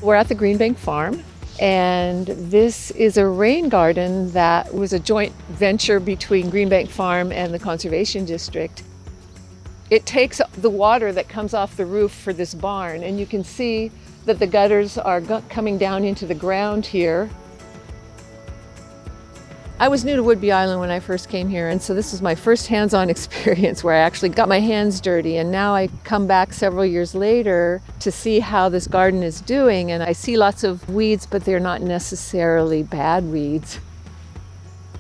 We're at the Greenbank Farm, and this is a rain garden that was a joint venture between Greenbank Farm and the Conservation District. It takes the water that comes off the roof for this barn, and you can see that the gutters are coming down into the ground here. I was new to Whidbey Island when I first came here, and so this was my first hands-on experience where I actually got my hands dirty. And now I come back several years later to see how this garden is doing, and I see lots of weeds, but they're not necessarily bad weeds.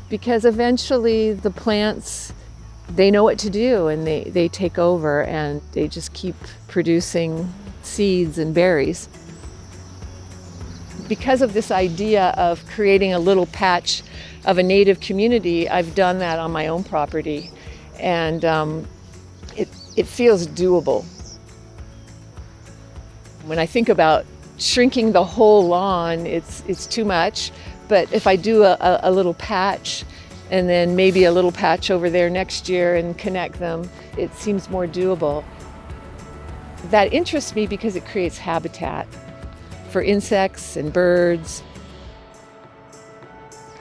Because eventually the plants, they know what to do, and they take over, and they just keep producing seeds and berries. Because of this idea of creating a little patch of a native community, I've done that on my own property, and it feels doable. When I think about shrinking the whole lawn, it's too much, but if I do a little patch and then maybe a little patch over there next year and connect them, it seems more doable. That interests me because it creates habitat for insects and birds.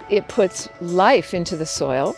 It puts life into the soil.